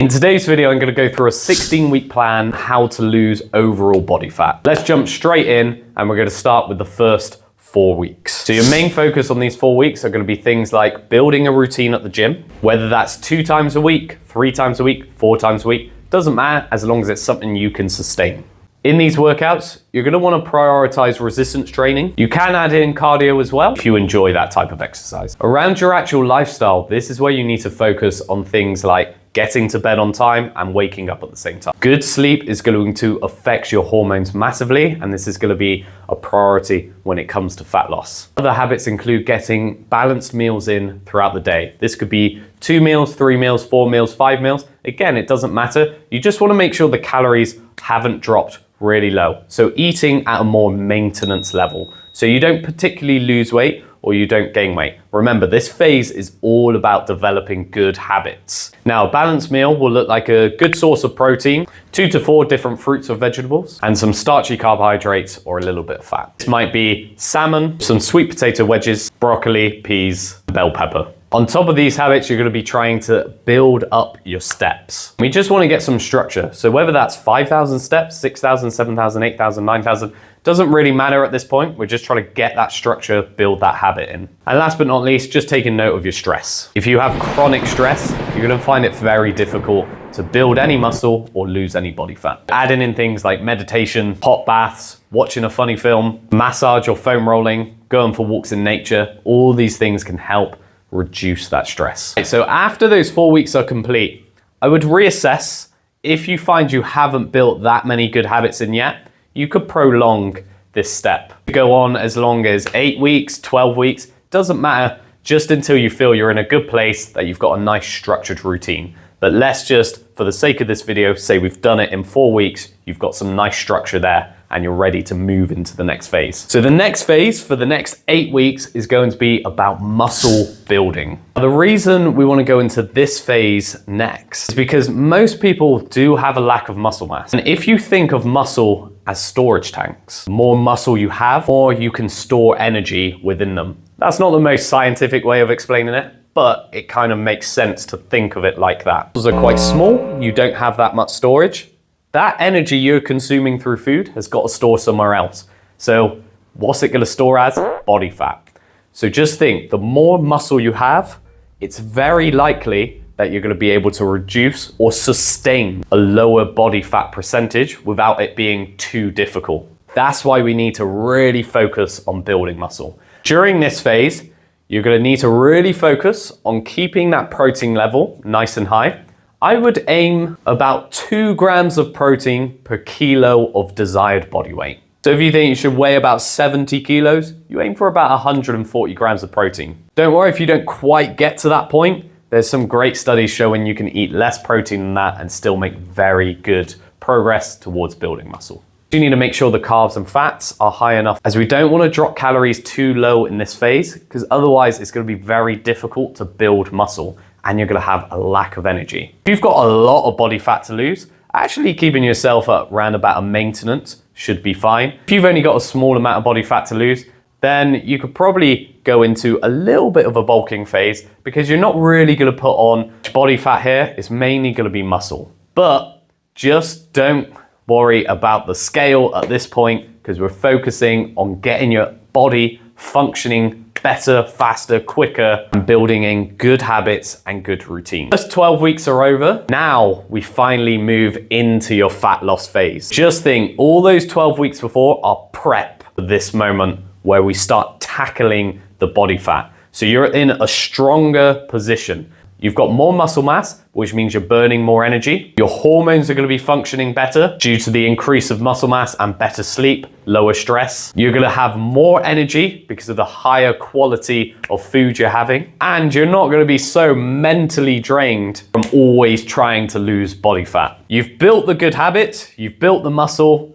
In today's video, I'm going to go through a 16-week plan how to lose overall body fat. Let's jump straight in and we're going to start with the first 4 weeks. So your main focus on these 4 weeks are going to be things like building a routine at the gym, whether that's 2 times a week, 3 times a week, 4 times a week, doesn't matter as long as it's something you can sustain. In these workouts, you're going to want to prioritize resistance training. You can add in cardio as well if you enjoy that type of exercise. Around your actual lifestyle, this is where you need to focus on things like getting to bed on time and waking up at the same time. Good sleep is going to affect your hormones massively, and this is going to be a priority when it comes to fat loss. Other habits include getting balanced meals in throughout the day. This could be 2 meals, 3 meals, 4 meals, 5 meals. Again, it doesn't matter. You just want to make sure the calories haven't dropped really low. So eating at a more maintenance level. So you don't particularly lose weight or you don't gain weight. Remember, this phase is all about developing good habits. Now, a balanced meal will look like a good source of protein, 2 to 4 different fruits or vegetables, and some starchy carbohydrates or a little bit of fat. This might be salmon, some sweet potato wedges, broccoli, peas, bell pepper. On top of these habits, you're going to be trying to build up your steps. We just want to get some structure. So whether that's 5,000 steps, 6,000, 7,000, 8,000, 9,000, doesn't really matter at this point. We're just trying to get that structure, build that habit in. And last but not least, just taking note of your stress. If you have chronic stress, you're going to find it very difficult to build any muscle or lose any body fat. Adding in things like meditation, hot baths, watching a funny film, massage or foam rolling, going for walks in nature, all these things can help reduce that stress. So after those 4 weeks are complete, I would reassess. If you find you haven't built that many good habits in yet, you could prolong this step. Go on as long as 8 weeks, 12 weeks, doesn't matter, just until you feel you're in a good place, that you've got a nice structured routine. But let's just, for the sake of this video, say we've done it in 4 weeks, you've got some nice structure there, and you're ready to move into the next phase. So the next phase for the next 8 weeks is going to be about muscle building. The reason we want to go into this phase next is because most people do have a lack of muscle mass. And if you think of muscle as storage tanks, the more muscle you have, the more you can store energy within them. That's not the most scientific way of explaining it, but it kind of makes sense to think of it like that. Muscles are quite small, you don't have that much storage. That energy you're consuming through food has got to store somewhere else. So what's it going to store as? Body fat. So just think, the more muscle you have, it's very likely that you're going to be able to reduce or sustain a lower body fat percentage without it being too difficult. That's why we need to really focus on building muscle. During this phase, you're going to need to really focus on keeping that protein level nice and high. I would aim about 2 grams of protein per kilo of desired body weight. So if you think you should weigh about 70 kilos, you aim for about 140 grams of protein. Don't worry if you don't quite get to that point. There's some great studies showing you can eat less protein than that and still make very good progress towards building muscle. You need to make sure the carbs and fats are high enough, as we don't want to drop calories too low in this phase, because otherwise it's going to be very difficult to build muscle and you're going to have a lack of energy. If you've got a lot of body fat to lose, actually keeping yourself at around about a maintenance should be fine. If you've only got a small amount of body fat to lose, then you could probably go into a little bit of a bulking phase, because you're not really going to put on body fat here. It's mainly going to be muscle. But just don't worry about the scale at this point, because we're focusing on getting your body functioning better, faster, quicker, and building in good habits and good routines. First 12 weeks are over. Now we finally move into your fat loss phase. Just think, all those 12 weeks before are prep for this moment where we start tackling the body fat. So you're in a stronger position. You've got more muscle mass, which means you're burning more energy. Your hormones are going to be functioning better due to the increase of muscle mass and better sleep, lower stress. You're going to have more energy because of the higher quality of food you're having. And you're not going to be so mentally drained from always trying to lose body fat. You've built the good habits, you've built the muscle.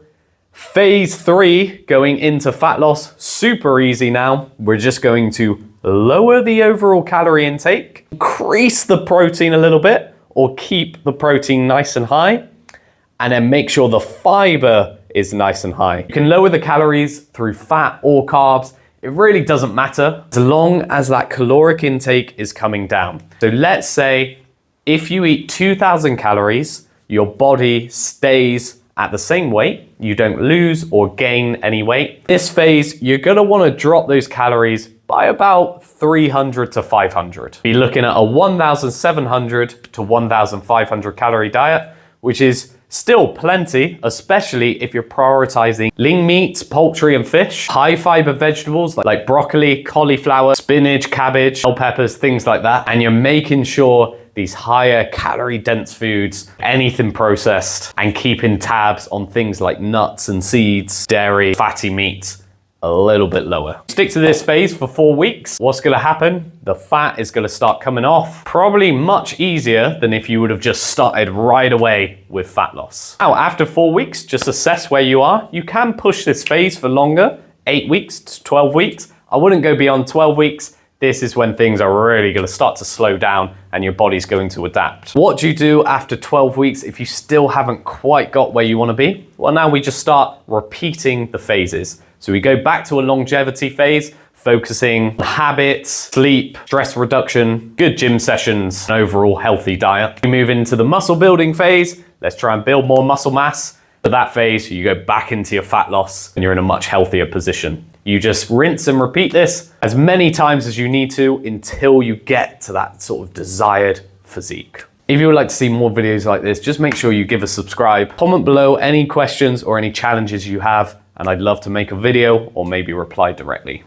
Phase 3, going into fat loss, super easy now. We're just going to lower the overall calorie intake, increase the protein a little bit, or keep the protein nice and high, and then make sure the fiber is nice and high. You can lower the calories through fat or carbs. It really doesn't matter as long as that caloric intake is coming down. So let's say If you eat 2,000 calories, your body stays at the same weight. You don't lose or gain any weight. This phase, you're gonna wanna drop those calories by about 300 to 500. Be looking at a 1,700 to 1,500 calorie diet, which is still plenty, especially if you're prioritizing lean meats, poultry and fish, high fiber vegetables like broccoli, cauliflower, spinach, cabbage, bell peppers, things like that. And you're making sure these higher calorie dense foods, anything processed, and keeping tabs on things like nuts and seeds, dairy, fatty meats, a little bit lower. Stick to this phase for 4 weeks. What's gonna happen? The fat is gonna start coming off, probably much easier than if you would have just started right away with fat loss. Now, after 4 weeks, just assess where you are. You can push this phase for longer, 8 weeks to 12 weeks. I wouldn't go beyond 12 weeks. This is when things are really gonna start to slow down and your body's going to adapt. What do you do after 12 weeks if you still haven't quite got where you wanna be? Well, now we just start repeating the phases. So we go back to a longevity phase, focusing on habits, sleep, stress reduction, good gym sessions, an overall healthy diet. We move into the muscle building phase. Let's try and build more muscle mass. For that phase, you go back into your fat loss and you're in a much healthier position. You just rinse and repeat this as many times as you need to until you get to that sort of desired physique. If you would like to see more videos like this, just make sure you give a subscribe. Comment below any questions or any challenges you have, and I'd love to make a video or maybe reply directly.